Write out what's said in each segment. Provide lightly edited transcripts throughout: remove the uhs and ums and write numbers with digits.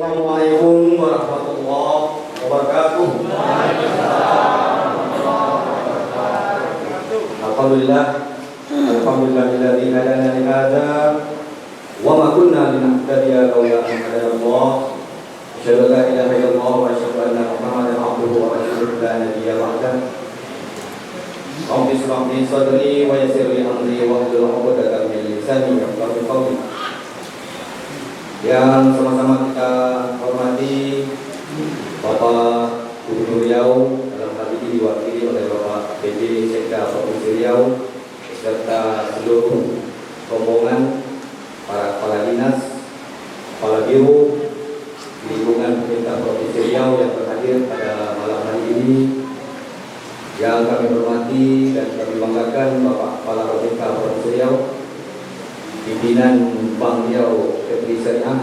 Assalamualaikum warahmatullahi wabarakatuh. Alhamdulillah, alhamdulillahilladzi hadana li hadza wa ma kunna linahtadiya laula an hadana Allah. Asyhadu an la ilaha illallah wa asyhadu anna Muhammadan abduhu wa rasuluhu la nabiyya ba'dahu. Rabbi shrah li sadri wa yassir li amri wahlul 'uqdatam min lisani yafqahu qawli. Yang sama-sama kita hormati Bapak Gubernur Riau, dalam hal ini diwakili oleh Bapak PJ Sekda Provinsi Riau beserta seluruh rombongan para kepala dinas, kepala biro di lingkungan pemerintah Provinsi Riau yang berhadir pada malam hari ini. Yang kami hormati dan kami banggakan Bapak Kepala Pemerintah Provinsi Riau, pimpinan Bank Riau Febri Syariah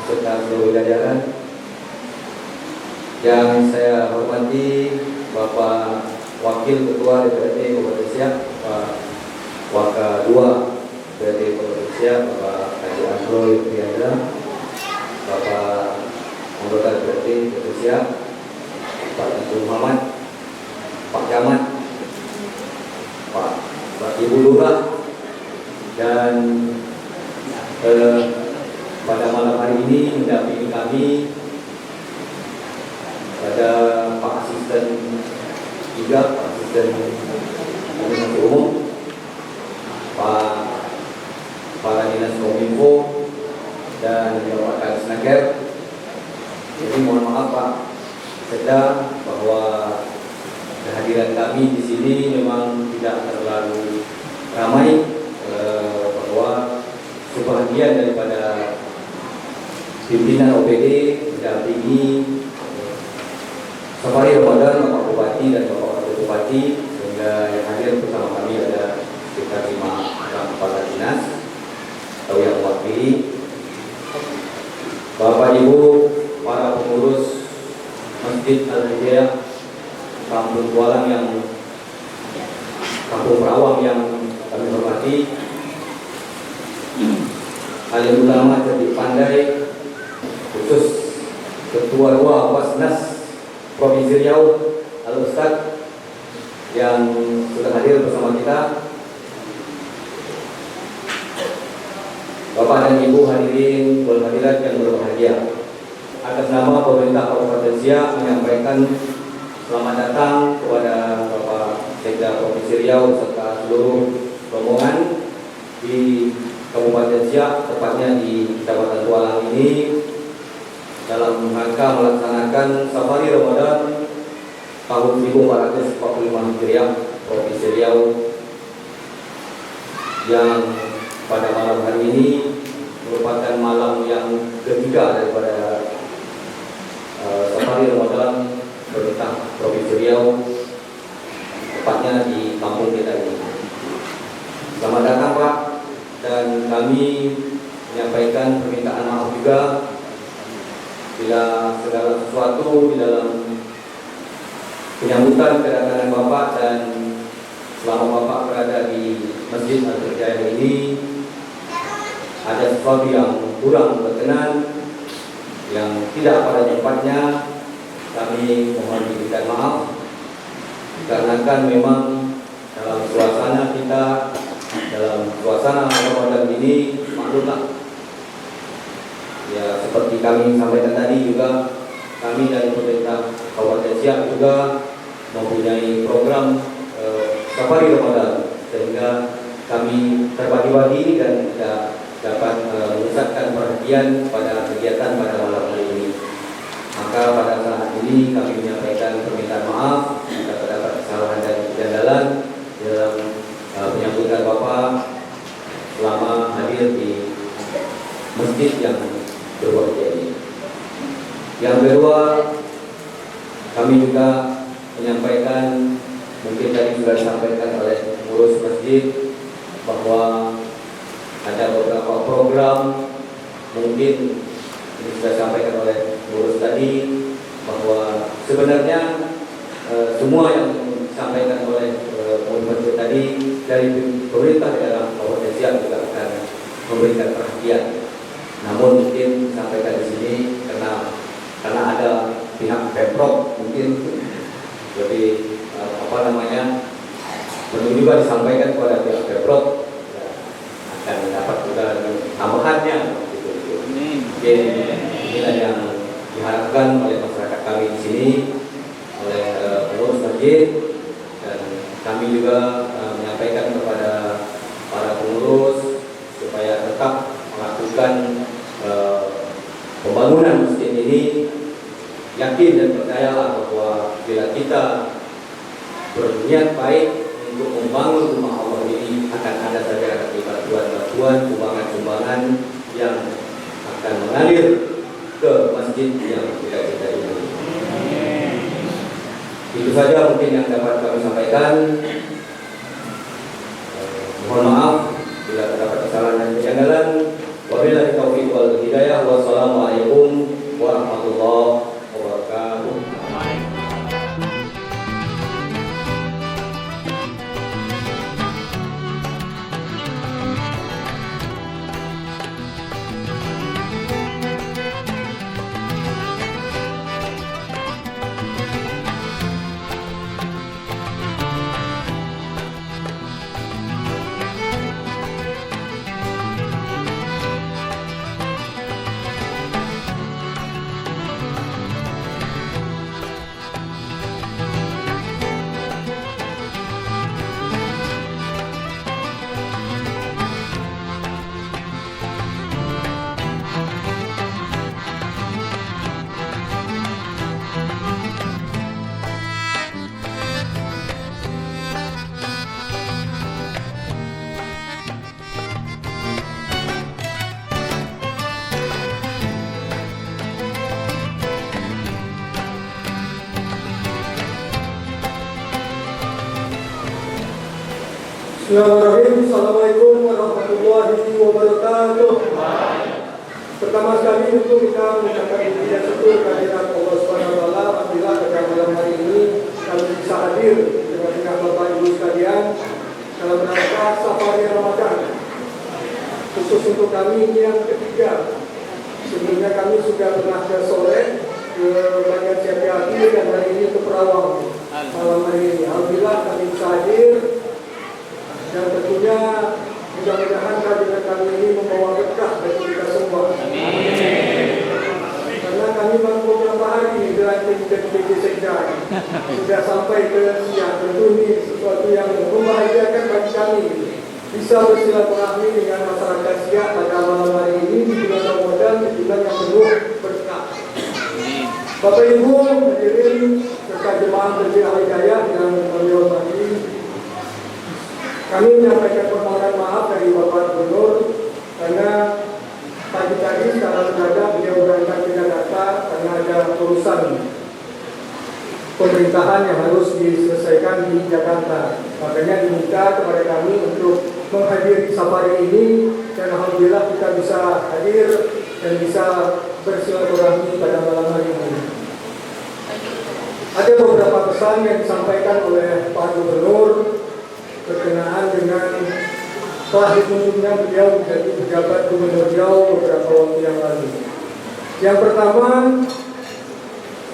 serta seluruh jajaran. Yang saya hormati Bapak Wakil Ketua DPRD Kabupaten Siak, Pak Waka 2 DPRD Kabupaten Siak, Bapak Haji Androy Priandra, Bapak Anggota DPRD Kabupaten Siak, Pak Ibu Muhammad, Pak Camat, Pak Ibu Lurah, dan pada malam hari ini mendampingi kami ada Pak Asisten juga, Pak Asisten Administrasi Umum, Pak Kepala Dinas Kominfo, dan Bapak Kadisnaker. Jadi mohon maaf Pak Sekda bahwa kehadiran kami di sini memang tidak terlalu ramai, bahwa sebahagian daripada pimpinan OPD mendampingi safari Ramadan Bapak Bupati dan Bapak Wakil Bupati, sehingga yang hadir bersama kami ada sekitar 5 orang kepala dinas atau yang mewakili. Bapak Ibu para pengurus Masjid Al-Hidayah Kampung Kualang yang Kampung Perawang yang kami hormati, alim ulama cerdik pandai, khusus Ketua 2 Wasnas Provinsi Riau Al-Ustaz yang sudah hadir bersama kita, Bapak dan Ibu hadirin wal hadirat yang berbahagia. Atas nama pemerintah Kabupaten Siak menyampaikan selamat datang kepada Bapak Sekda Provinsi Riau serta seluruh rombongan di Kabupaten Siak, tepatnya di Kecamatan Kualang ini, dalam rangka melaksanakan safari Ramadan tahun 1445 Hijriah Provinsi Riau, yang pada malam hari ini merupakan malam yang ketiga daripada safari Ramadan pemerintah Provinsi Riau, tepatnya di kampung kita ini. Selamat datang Pak, dan kami menyampaikan permintaan maaf juga bila segala sesuatu di dalam penyambutan kedatangan Bapak dan selama Bapak berada di Masjid Al-Hidayah ini ada sesuatu yang kurang berkenan, yang tidak pada tempatnya. Kami mohon diberikan maaf, dikarenakan memang dalam suasana kita, dalam suasana Ramadan ini, maklumlah ya, seperti kami sampaikan tadi juga, kami dari pemerintah Kabupaten Siak juga mempunyai program safari Ramadan, sehingga kami terbagi-bagi dan tidak dapat memusatkan perhatian pada kegiatan pada malam hari ini. Maka pada saat ini kami menyampaikan permintaan maaf jika terdapat kesalahan dan kejanggalan dalam penyambutan Bapak selama hadir di masjid yang berbahagia ini. Yang kedua, kami juga menyampaikan, mungkin tadi sudah disampaikan oleh pengurus masjid, bahwa ada beberapa program, mungkin ini sudah disampaikan oleh pengurus tadi, bahwa sebenarnya semua yang disampaikan oleh pengurus masjid tadi dari pemerintah daerah Kabupaten Siak juga akan memberikan perhatian. Namun mungkin disampaikan di sini karena karena ada pihak Pemprov mungkin lebih perlu juga disampaikan kepada pihak Pemprov akan dapat juga tambahannya gitu. Mungkin inilah yang diharapkan oleh masyarakat kami di sini, oleh pengurus masjid, dan kami juga menyampaikan kepada para pengurus supaya tetap melakukan pembangunan masjid ini. Yakin dan percayalah bahwa bila kita berniat baik untuk membangun rumah Allah ini, akan ada saja bantuan-bantuan, sumbangan-sumbangan yang akan mengalir ke masjid yang kita cintai ini. Itu saja mungkin yang dapat kami sampaikan. Mohon maaf bila terdapat kesalahan dan kejanggalan. Wabillahi taufiq wal hidayah. Wassalamualaikum warahmatullahi wabarakatuh. Bismillahirrahmanirrahim. Assalamualaikum warahmatullahi wabarakatuh. Pertama sekali itu kita mengucapkan puji dan syukur kehadirat Allah Subhanahu wa taala. Alhamdulillah pada malam hari ini kami bisa hadir dengan Bapak Ibu sekalian dalam rangka safari Ramadan. Khusus untuk kami ini yang ketiga. Sebelumnya kami sudah pernah ke Sore, ke bagian Siapiati, dan hari ini ke Perawang. Malam hari ini alhamdulillah kami bisa hadir. Dan tentunya mudah-mudahan kehadiran kami ini membawa berkah bagi kita semua. Amin. Karena kami baru beberapa hari dilantik dari PJ Sekda, sudah sampai ke siang. Tentu ini sesuatu yang membahagiakan bagi kami, bisa bersilaturahmi dengan masyarakat Siak pada malam hari ini di bulan Ramadan, di bulan yang penuh berkah. Bapak Ibu hadirin serta jemaah Masjid Al-Hidayah yang kami hormati, kami menyampaikan permohonan maaf dari Bapak Gubernur karena pagi tadi secara mendadak beliau berangkat ke Jakarta karena ada urusan pemerintahan yang harus diselesaikan di Jakarta. Makanya diminta kepada kami untuk menghadiri safari ini, dan alhamdulillah kita bisa hadir dan bisa bersilaturahmi pada malam hari ini. Ada beberapa pesan yang disampaikan oleh Pak Gubernur berkenaan dengan telah ditunjuknya beliau menjadi pejabat Gubernur Riau beberapa waktu yang lalu. Yang pertama,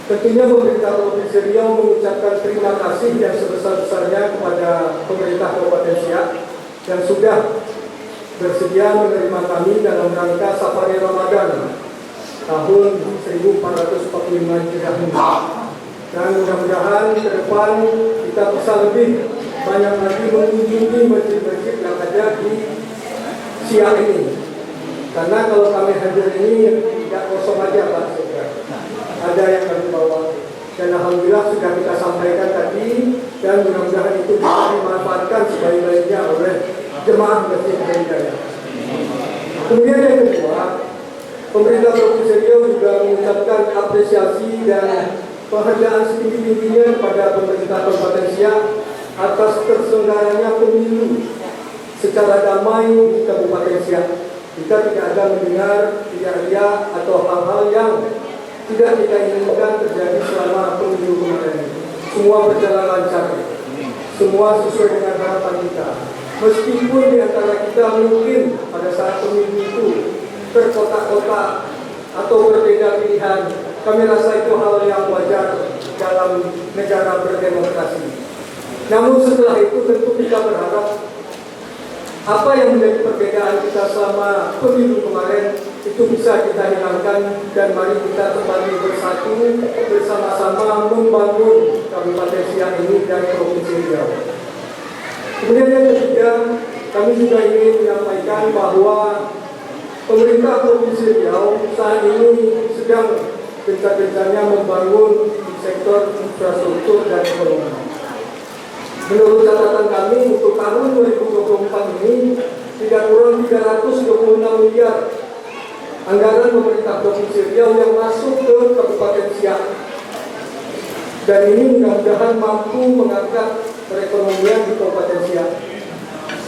tentunya pemerintah Provinsi Riau mengucapkan terima kasih yang sebesar-besarnya kepada pemerintah Kabupaten Siak yang sudah bersedia menerima kami dalam rangka safari Ramadan tahun 1445 Hijriah ini. Dan mudah-mudahan ke depan kita bisa lebih banyak lagi mengunjungi masjid-masjid yang ada di Siak ini. Karena kalau kami hadir ini tidak kosong aja Pak Sekda, ada yang kami bawa. Dan alhamdulillah sudah kita sampaikan tadi, dan mudah-mudahan itu bisa dimanfaatkan sebaik-baiknya oleh jemaah Masjid Al-Hidayah. Kemudian yang kedua, pemerintah Provinsi Riau juga mengucapkan apresiasi dan penghargaan setinggi-tingginya kepada pemerintah Kabupaten Siak atas terselenggaranya pemilu secara damai di Kabupaten Siak. Kita tidak ada mendengar riak-riak atau hal-hal yang tidak kita inginkan terjadi selama pemilu kemarin. Semua berjalan lancar, semua sesuai dengan harapan kita. Meskipun di antara kita mungkin pada saat pemilu itu terkotak-kotak, atau berbeda pilihan, kami rasa itu hal yang wajar dalam negara berdemokrasi. Namun setelah itu tentu kita berharap apa yang menjadi perbedaan kita selama pemilu kemarin itu bisa kita hilangkan, dan mari kita kembali bersatu bersama-sama membangun Kabupaten Siak ini dan Provinsi Riau. Kemudian yang ketiga, kami juga ingin menyampaikan bahwa pemerintah Provinsi Riau saat ini sedang gencar-gencarnya membangun di sektor infrastruktur dan ekonomi. Menurut catatan kami untuk tahun 2024 ini tidak kurang 326 miliar anggaran pemerintah Provinsi Riau yang masuk ke Kabupaten Siak. Dan ini mudah-mudahan mampu mengangkat perekonomian di Kabupaten Siak.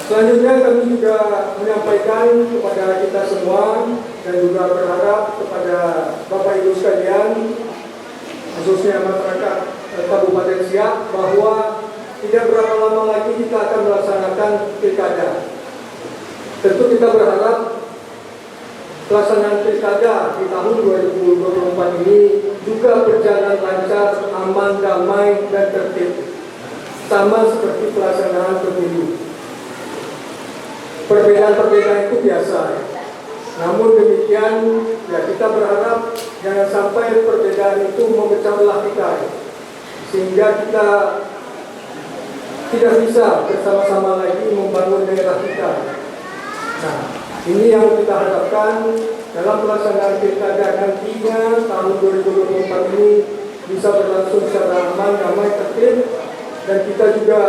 Selanjutnya kami juga menyampaikan kepada kita semua dan juga berharap kepada Bapak Ibu sekalian, khususnya masyarakat Kabupaten Siak, bahwa tidak berapa lama lagi kita akan melaksanakan pilkada. Tentu kita berharap pelaksanaan pilkada di tahun 2024 ini juga berjalan lancar, aman, damai, dan tertib, sama seperti pelaksanaan pemilu. Perbedaan-perbedaan itu biasa, namun demikian ya kita berharap jangan sampai perbedaan itu memecah belah kita, sehingga kita tidak bisa bersama-sama lagi membangun daerah kita. Nah, ini yang kita harapkan dalam pelaksanaan pilkada nantinya tahun 2024 ini bisa berlangsung secara aman, damai, tertib, dan kita juga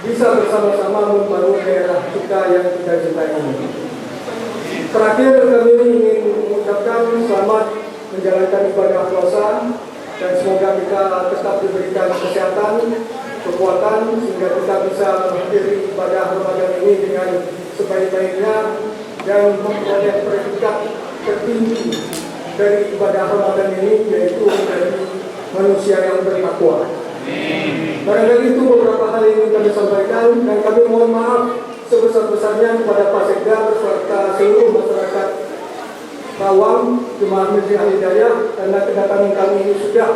bisa bersama-sama membangun daerah kita yang kita cintai ini. Terakhir, kami ingin mengucapkan selamat menjalankan ibadah puasa, dan semoga kita tetap diberikan kesehatan, kekuatan, sehingga kita bisa menghadiri ibadah Ramadan ini dengan sebaik-baiknya dan memperoleh predikat tertinggi dari ibadah Ramadan ini, yaitu menjadi manusia yang bertakwa. Barangkali itu beberapa hal yang ingin kami sampaikan, dan kami mohon maaf sebesar-besarnya kepada Pak Sekda beserta seluruh masyarakat Rawang, Jemaah Masjid Al-Hidayah, karena kedatangan kami ini sudah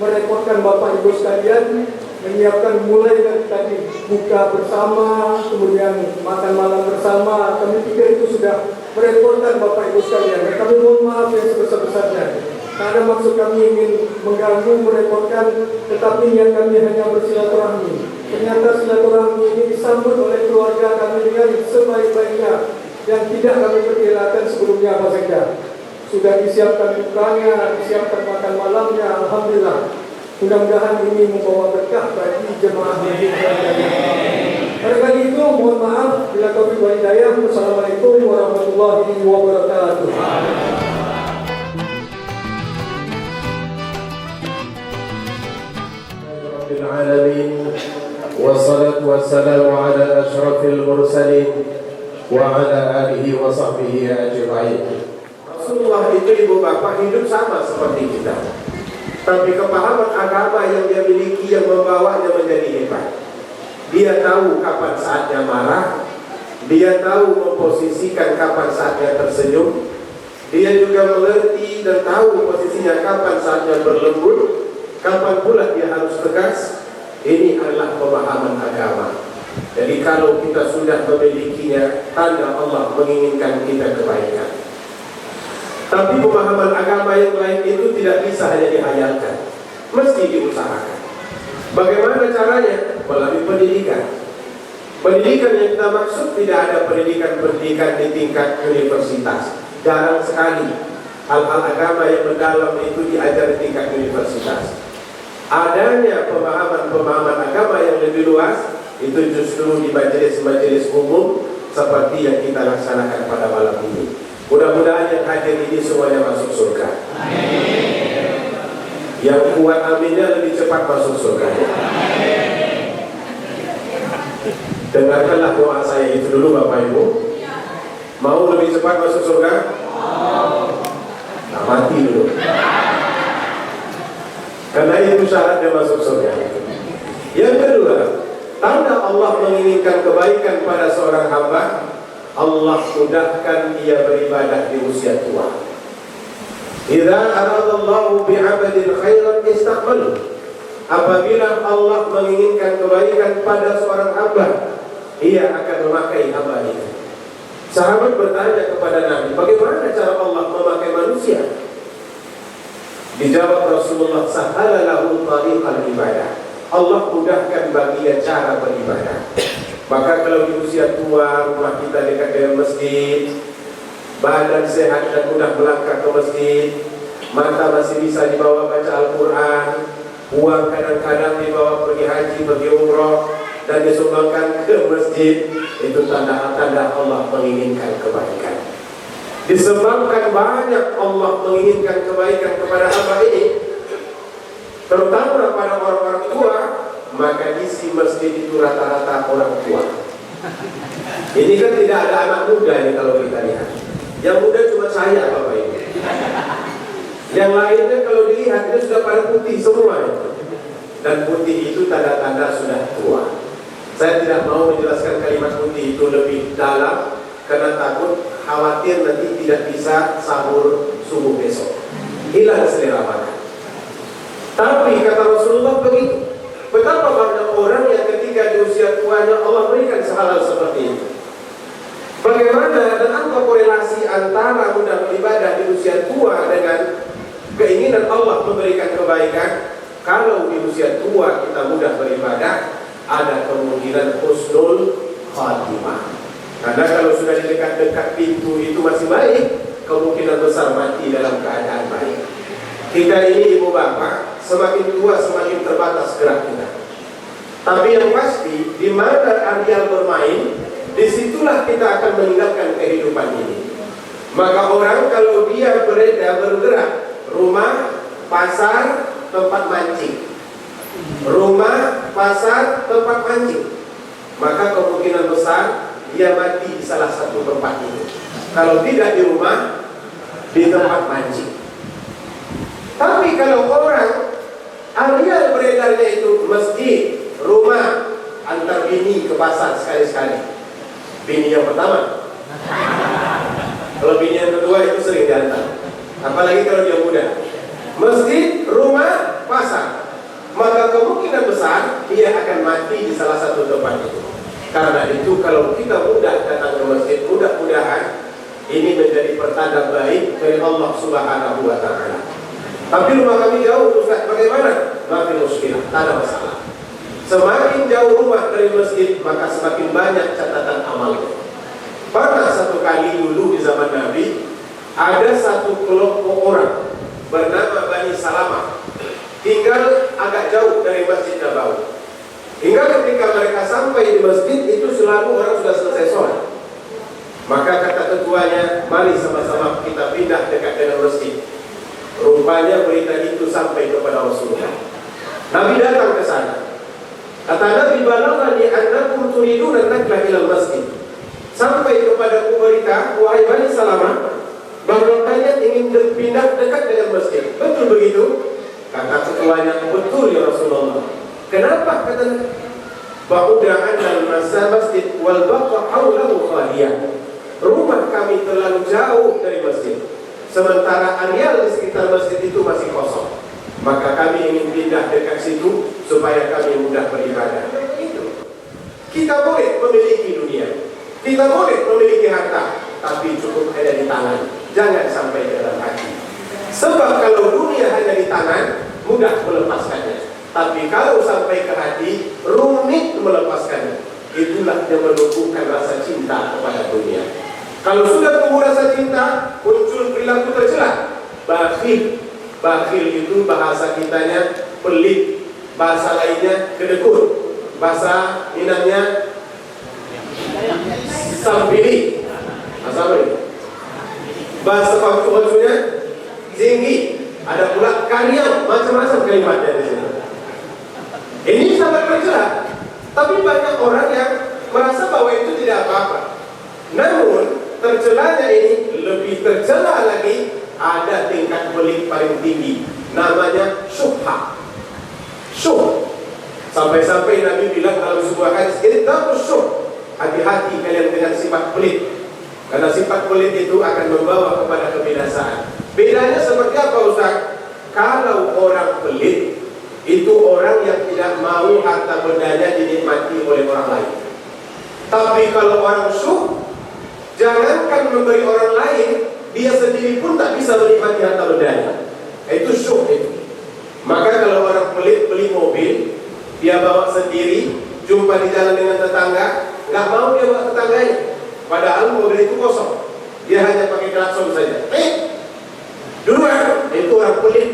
merepotkan Bapak Ibu sekalian, menyiapkan mulai dari tadi buka bersama, kemudian makan malam bersama. Kami pikir itu sudah merepotkan Bapak Ibu sekalian, dan kami mohon maaf yang sebesar-besarnya. Tak ada maksud kami ingin mengganggu, merepotkan, tetapi niat kami hanya bersilaturahmi. Ternyata silaturahmi ini disambut oleh keluarga kami dengan sebaik-baiknya, yang tidak kami perkirakan sebelumnya, Pak Sekda. Sudah disiapkan bukanya, disiapkan makan malamnya, alhamdulillah. Mudah-mudahan ini membawa berkah bagi jemaah masjid. Barangkali itu mohon maaf bila taufiq wal hidayah. Wassalamualaikum warahmatullahi wabarakatuh. Rabbil alamin, wassalatu wassalamu ala asyrafil mursalin wa ala alihi wa sahbihi ajma'in. Rasulullah itu ibu bapak hidup sama seperti kita, tapi kepahaman agama yang dia miliki yang membawanya menjadi hebat. Dia tahu kapan saatnya marah, dia tahu memposisikan kapan saatnya tersenyum, dia juga mengerti dan tahu posisinya kapan saatnya berlembut, kapan pula dia harus tegas. Ini adalah pemahaman agama. Jadi kalau kita sudah memilikinya, tanda Allah menginginkan kita kebaikan. Tapi pemahaman agama yang lain itu tidak bisa hanya dihayalkan, mesti diusahakan. Bagaimana caranya? Melalui pendidikan. Pendidikan yang kita maksud tidak ada pendidikan di tingkat universitas. Jarang sekali hal-hal agama yang mendalam itu diajar di tingkat universitas. Adanya pemahaman agama yang lebih luas itu justru di majelis-majelis umum seperti yang kita laksanakan pada malam ini. Mudah-mudahan yang hadir ini semuanya masuk surga. Amin. Yang kuat aminnya lebih cepat masuk surga. Amin. Dengarkanlah doa saya itu dulu Bapak Ibu. Mau lebih cepat masuk surga? Nah, mati dulu. Karena itu syaratnya masuk surga. Yang kedua, tanda Allah menginginkan kebaikan pada seorang hamba, Allah mudahkan dia beribadah di usia tua. Idza aradallahu bi'abdin khairan istaqbalu. Apabila Allah menginginkan kebaikan pada seorang hamba, ia akan memakai hamba itu. Sahabat bertanya kepada Nabi, bagaimana cara Allah memakai manusia? Dijawab Rasulullah, sahala lahu tariqal ibadah. Allah mudahkan baginya cara beribadah. Maka kalau di usia tua, rumah kita dekat dengan masjid, badan sehat dan mudah melangkah ke masjid, mata masih bisa dibawa baca Al-Quran, uang kadang-kadang dibawa pergi haji, pergi umroh, dan disumbangkan ke masjid, itu tanda-tanda Allah menginginkan kebaikan. Disebabkan banyak Allah menginginkan kebaikan kepada hamba ini, terutama pada orang-orang tua, maka isi masjid itu rata-rata orang tua. Ini kan tidak ada anak muda ini kalau kita lihat. Yang muda cuma saya Bapak Ibu. Yang lainnya kalau dilihat itu sudah pada putih semua. Dan putih itu tanda-tanda sudah tua. Saya tidak mau menjelaskan kalimat putih itu lebih dalam karena takut khawatir nanti tidak bisa sahur subuh besok. Hilang selera makan. Tapi kata Rasulullah begitu. Betapa banyak orang yang ketika di usia tuanya Allah berikan hal seperti itu. Bagaimana dan apa korelasi antara mudah beribadah di usia tua dengan keinginan Allah memberikan kebaikan? Kalau di usia tua kita mudah beribadah, ada kemungkinan husnul khatimah. Karena kalau sudah di dekat-dekat pintu itu masih baik, kemungkinan besar mati dalam keadaan baik. Kita ini ibu bapak, semakin tua semakin terbatas gerak kita. Tapi yang pasti, di mana Ariel bermain, disitulah kita akan meninggalkan kehidupan ini. Maka orang kalau dia bergerak, rumah, pasar, tempat mancing, rumah, pasar, tempat mancing, maka kemungkinan besar dia mati di salah satu tempat itu. Kalau tidak di rumah, di tempat mancing. Tapi kalau orang Ariel beredarnya itu masjid, rumah, antar bini ke pasar sekali-sekali. Bini yang pertama. Kalau bini yang kedua itu sering diantar. Apalagi kalau dia muda. Masjid, rumah, pasar. Maka kemungkinan besar dia akan mati di salah satu tempat itu. Karena itu kalau kita mudah datang ke masjid, mudah-mudahan ini menjadi pertanda baik dari Allah Subhanahu wa Ta'ala. Tapi rumah kami jauh, Ustaz, bagaimana? Makin muskilah, tak ada masalah. Semakin jauh rumah dari masjid, maka semakin banyak catatan amalnya. Pernah satu kali dulu di zaman Nabi, ada satu kelompok orang bernama Bani Salamah, tinggal agak jauh dari Masjid Nabawi. Hingga ketika mereka sampai di masjid, itu selalu orang sudah selesai sholat. Maka kata ketuanya, mari sama-sama kita pindah dekat dengan masjid. Rupanya berita itu sampai kepada Rasulullah. Nabi datang ke sana. Kata Nabi, balaghani annakum turiduna an-nakla ila masjid. Sampai kepada berita, wahai Bani Salamah, bahwa kalian ingin berpindah dekat dengan masjid. Betul begitu? Kata ketuanya, betul ya Rasulullah. Kenapa? Kata Nabi, ba'uda anna masjid wal baqa haulahu khaliyah. Rumah kami terlalu jauh dari masjid, sementara areal di sekitar masjid itu masih kosong. Maka kami ingin pindah dekat situ supaya kami mudah beribadah. Itu. Kita boleh memiliki dunia, kita boleh memiliki harta, tapi cukup hanya di tangan, jangan sampai ke dalam hati. Sebab kalau dunia hanya di tangan, mudah melepaskannya. Tapi kalau sampai ke hati, rumit melepaskannya. Itulah yang menumbuhkan rasa cinta kepada dunia. Kalau sudah tumbuh rasa cinta, muncul perilaku tercela. Bakhil. Bakhil itu bahasa kitanya pelit, bahasa lainnya kedekut, bahasa Minangnya sampili, bahasa apa ini? Bahasa Pakunya tinggi, ada pula karyam, macam-macam kalimatnya di sini. Ini sangat tercela, tapi banyak orang yang merasa bahwa itu tidak apa-apa. Namun tercelanya ini lebih tercela lagi. Ada tingkat pelit paling tinggi, namanya syubha. Syubh. Sampai-sampai Nabi bilang dalam sebuah hadis, ittaqus syubh. Hati-hati kalian dengan sifat pelit, karena sifat pelit itu akan membawa kepada kebinasaan. Bedanya seperti apa Ustaz? Kalau orang pelit itu orang yang tidak mau harta bendanya dinikmati oleh orang lain. Tapi kalau orang syuh, jangankan memberi orang lain, dia sendiri pun tak bisa menikmati harta bendanya. Itu syuh itu. Maka kalau orang pelit beli mobil, dia bawa sendiri, jumpa di jalan dengan tetangga, nggak mau dia bawa tetangganya. Padahal mobil itu kosong, dia hanya pakai klakson saja. Dua, itu orang pelit.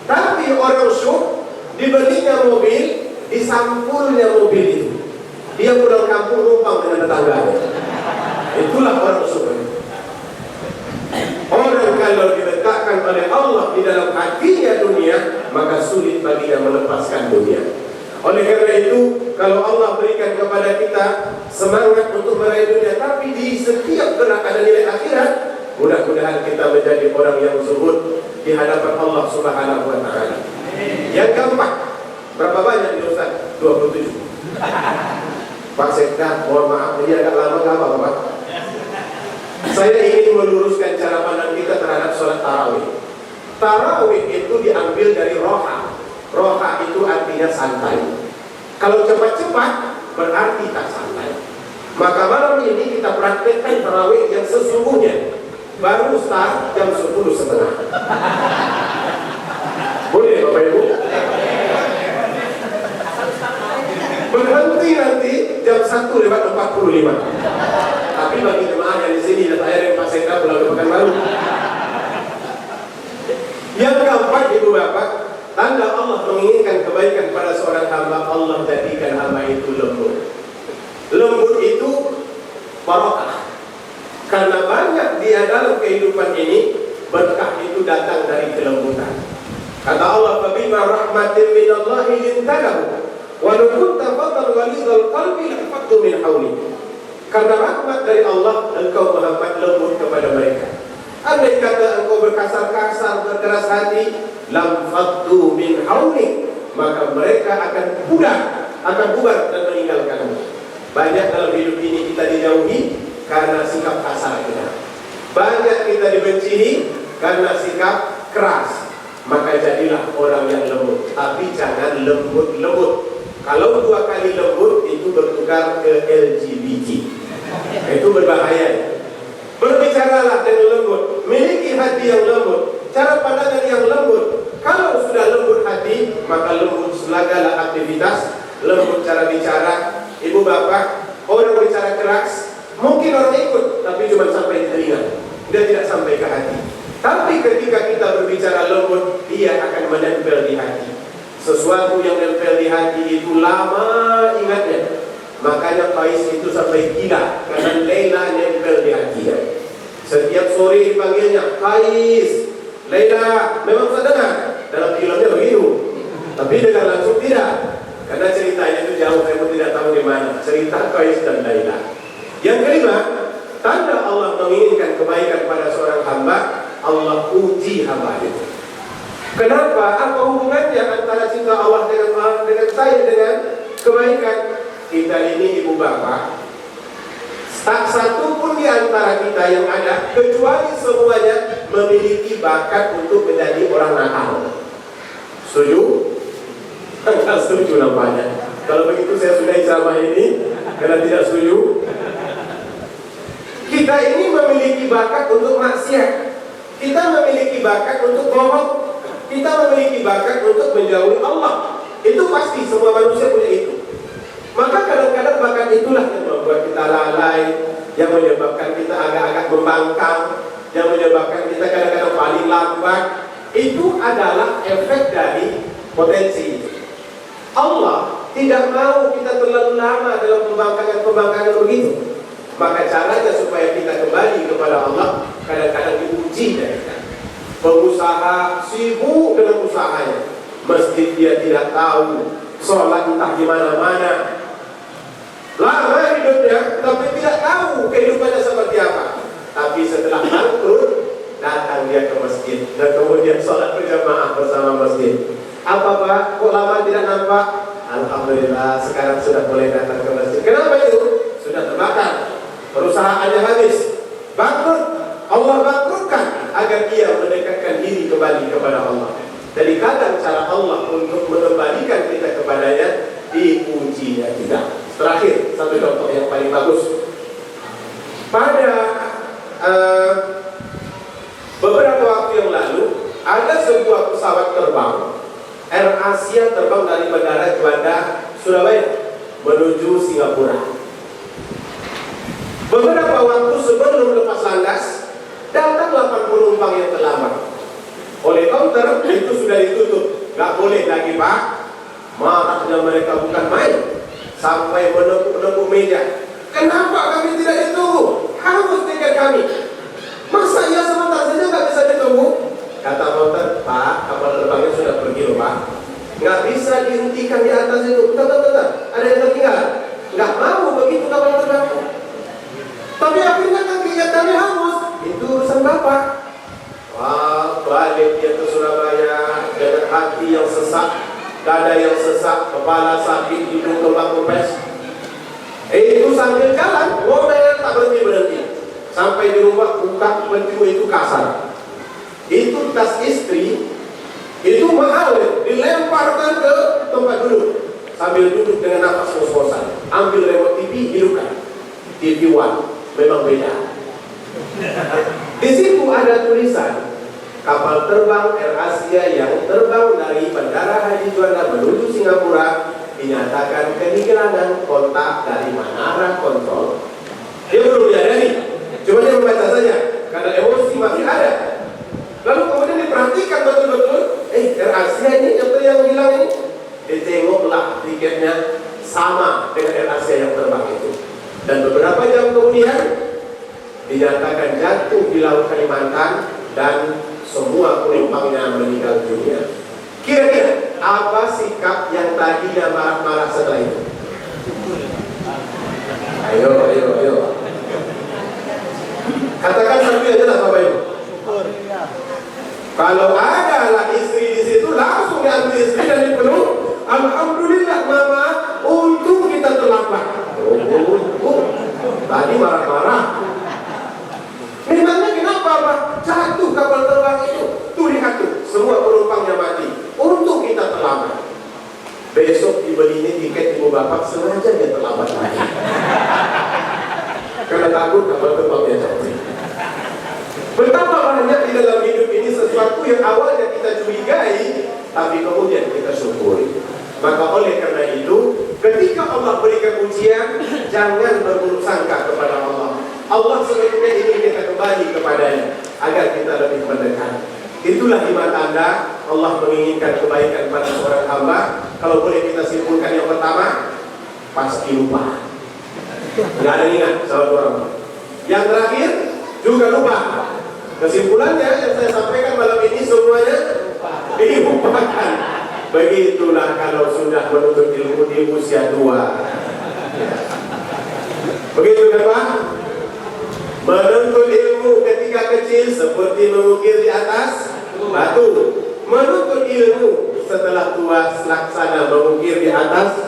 Tapi orang syuh, dibelinya mobil, disampulnya mobil itu. Dia pulang kampung numpang dengan tetangganya. Itulah orang syuh. Orang kalau diletakkan oleh Allah di dalam hatinya dunia, maka sulit baginya melepaskan dunia. Oleh karena itu, kalau Allah berikan kepada kita semangat untuk meraih dunia, tapi di setiap gerak ada nilai akhirat, mudah-mudahan kita menjadi orang yang zuhud di hadapan Allah Subhanahu wa Ta'ala. Yang keempat, berapa banyak di Ustaz? 27. Pak Sekda, mohon maaf, ini agak lama, nggak apa-apa Pak. Saya ingin meluruskan cara pandang kita terhadap sholat tarawih. Tarawih itu diambil dari roha. Roha itu artinya santai. Kalau cepat-cepat berarti tak santai. Maka malam ini kita praktekkan tarawih yang sesungguhnya. Baru start jam 10:30. Boleh Bapak Ibu? Berhenti nanti jam 1:45. Tapi bagi jemaah yang di sini dan saya dan Pak Sekda pulang ke Pekanbaru. Yang keempat, Ibu Bapak, tanda Allah menginginkan kebaikan pada seorang hamba, Allah jadikan hamba itu lembut. Lembut itu barokah. Karena banyak dia dalam kehidupan ini, berkah itu datang dari kelembutan. Kata Allah, "Fabima rahmatin minallahi lintadahu, wa law kunta fadlan ghalidhal qalbi lanfaddu min hawlik." Karena rahmat dari Allah, engkau Muhammad lembut kepada mereka. Andai kata engkau berkasar-kasar, berkeras hati, lanfaddu min hawlik, maka mereka akan bubar dan meninggalkanmu. Banyak dalam hidup ini kita dijauhi karena sikap kasar kita. Banyak kita dibenci karena sikap keras. Maka jadilah orang yang lembut, tapi jangan lembut-lembut. Kalau 2 kali lembut itu bertukar ke LGBT. Itu berbahaya. Berbicaralah dengan lembut, miliki hati yang lembut, cara pandangan yang lembut. Kalau sudah lembut hati, maka lembut segala aktivitas, lembut cara bicara. Ibu bapak, orang bicara keras, mungkin orang ikut, tapi cuma sampai di telinga, dia tidak sampai ke hati. Tapi ketika kita berbicara lembut, dia akan menempel di hati. Sesuatu yang menempel di hati itu lama ingatnya. Makanya Qais itu sampai gila karena Laila nempel di hatinya. Setiap sore dipanggilnya, Qais, Laila. Memang saya dengar dalam filmnya begitu, tapi dengar langsung tidak. Karena ceritanya itu jauh, saya pun tidak tahu di mana. Cerita Qais dan Laila. Yang kelima, tanda Allah menginginkan kebaikan pada seorang hamba, Allah uji hamba itu. Kenapa? Apa hubungannya antara cinta Allah dengan saya dengan kebaikan? Kita ini ibu bapak, tak satu pun di antara kita yang ada, kecuali semuanya memiliki bakat untuk menjadi orang nakal. Setuju? Enggak setuju nampaknya. Kalau begitu saya sudah ceramah ini, karena tidak setuju. Kita ini memiliki bakat untuk maksiat. Kita memiliki bakat untuk bohong. Kita memiliki bakat untuk menjauhi Allah. Itu pasti semua manusia punya itu. Maka kadang-kadang bakat itulah yang membuat kita lalai, yang menyebabkan kita agak-agak membangkang, yang menyebabkan kita kadang-kadang paling lambat. Itu adalah efek dari potensi. Allah tidak mau kita terlalu lama dalam pembangkangan begitu. Maka caranya supaya kita kembali kepada Allah, kadang-kadang diuji dari kita. Pengusaha sibuk dengan usahanya, masjid dia tidak tahu, sholat entah di mana-mana. Lama hidupnya, tapi tidak tahu kehidupannya seperti apa. Tapi setelah bangkrut, datang dia ke masjid dan kemudian sholat berjamaah bersama masjid. Apa Pak? Kok lama tidak nampak? Alhamdulillah, sekarang sudah boleh datang ke masjid. Kenapa itu? Sudah terbakar, perusahaannya habis, bangkrut. Allah bangkrutkan agar ia mendekatkan diri kembali kepada Allah. Jadi kadang cara Allah untuk mengembalikan kita kepadanya diujinya kita. Terakhir, satu contoh yang paling bagus. Pada beberapa waktu yang lalu, ada sebuah pesawat terbang Air Asia terbang dari Bandara Juanda, Surabaya menuju Singapura. Beberapa waktu sebelum lepas landas, datang 8 penumpang yang terlambat. Oleh kaunter itu sudah ditutup, nggak boleh lagi Pak. Marahnya mereka bukan main, sampai menepuk-nepuk meja. Kenapa kami tidak ditunggu? Harus tiket kami. Masa ya sebentar saja nggak bisa ditunggu? Kata kaunter, Pak, kapal terbangnya sudah pergi loh Pak. Nggak bisa dihentikan di atas itu. Bentar, ada yang tertinggal. Nggak mau begitu kapal terbang. Tapi akhirnya kami hangus. Itu urusan Bapak. Wah, balik dia ke Surabaya dengan hati yang sesak, dada yang sesak, kepala sakit, hidung kembang kempes. Itu sambil jalan, ngomel tak berhenti. Sampai di rumah buka pintu itu kasar. Itu tas istri, itu mahal, dilemparkan ke tempat duduk. Sambil duduk dengan nafas ngos-ngosan, ambil remote TV, hidupkan. TV One, memang beda. Di situ ada tulisan, kapal terbang Air Asia yang terbang dari Bandara Haji Juanda menuju Singapura dinyatakan kehilangan kontak dari menara kontrol. Dia belum menyadari, cuma dia membaca saja karena emosi masih ada. Lalu kemudian diperhatikan betul-betul, Air Asia ini yang hilang ini. Ditengoklah tiketnya sama dengan Air Asia yang terbang itu. Dan beberapa jam kemudian dinyatakan jatuh di Laut Kalimantan dan semua penumpangnya meninggal dunia. Kira-kira apa sikap yang tadinya marah-marah setelah itu? Ayo. Katakan satu aja lah Bapak Ibu. Kalau ada lah istri di situ, langsung diambil istri dan dipeluk. Alhamdulillah Mama, untung kita terlambat. Tadi marah-marah. Memangnya kenapa Pak? Jatuh kapal terbang itu. Tuh lihat tuh, semua penumpangnya mati. Untung kita terlambat. Besok dibelinya tiket ibu bapak, sengaja dia terlambat lagi. Karena takut kapal terbangnya jatuh. Betapa banyak di dalam hidup ini sesuatu yang awalnya kita curigai, tapi kemudian kita syukuri. Maka oleh karena itu, ketika Allah berikan ujian, jangan berburuk sangka kepada Allah. Allah sebenarnya ingin kita kembali kepadanya agar kita lebih mendekat. Itulah 5 tanda Allah menginginkan kebaikan pada seorang hamba. Kalau boleh kita simpulkan yang pertama, pasti lupa. Nggak ada ingat sahabat orang. Yang terakhir juga lupa. Kesimpulannya yang saya sampaikan malam ini semuanya dilupakan. Begitulah kalau sudah menuntut ilmu di usia tua. Begitu kan Pak? Menuntut ilmu ketika kecil seperti mengukir di atas batu. Menuntut ilmu setelah tua laksana mengukir di atas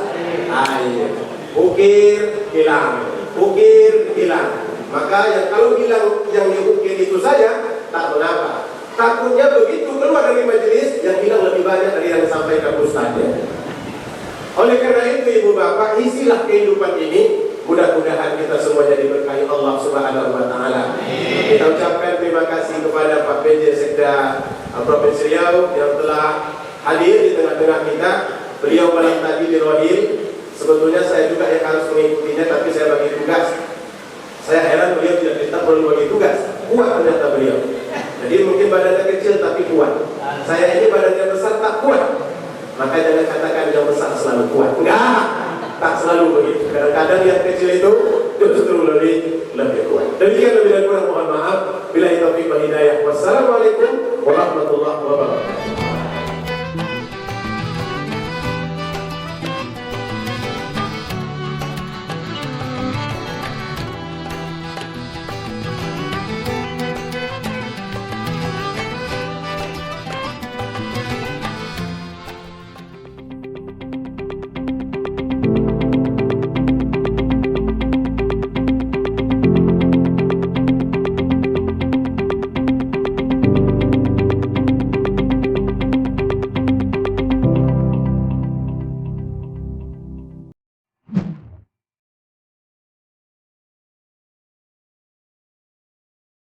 air. Ukir hilang, ukir hilang. Maka yang kalau hilang yang diukir itu saja tak mengapa. Takutnya begitu keluar dari majelis yang hilang lebih banyak dari yang disampaikan ustaznya. Oleh karena itu ibu bapak, isilah kehidupan ini. Mudah-mudahan kita semuanya diberkahi Allah Subhanahu wa taala. Kita ucapkan terima kasih kepada Pak PJ Sekda Provinsi Riau yang telah hadir di tengah-tengah kita. Beliau malam tadi di Rohil. Sebetulnya saya juga yang harus mengikutinya, tapi saya bagi tugas. Saya heran beliau tidak minta perlu bagi tugas. Kuat ternyata beliau. Jadi mungkin badannya kecil tapi kuat. Saya ini badannya besar tak kuat. Maka jangan katakan yang besar selalu kuat. Enggak, tak selalu begitu. Kadang-kadang yang kecil itu justru lebih kuat. Demikian lebih dan kurang mohon maaf. Billahi taufiq wal hidayah. Wassalamualaikum warahmatullahi wabarakatuh.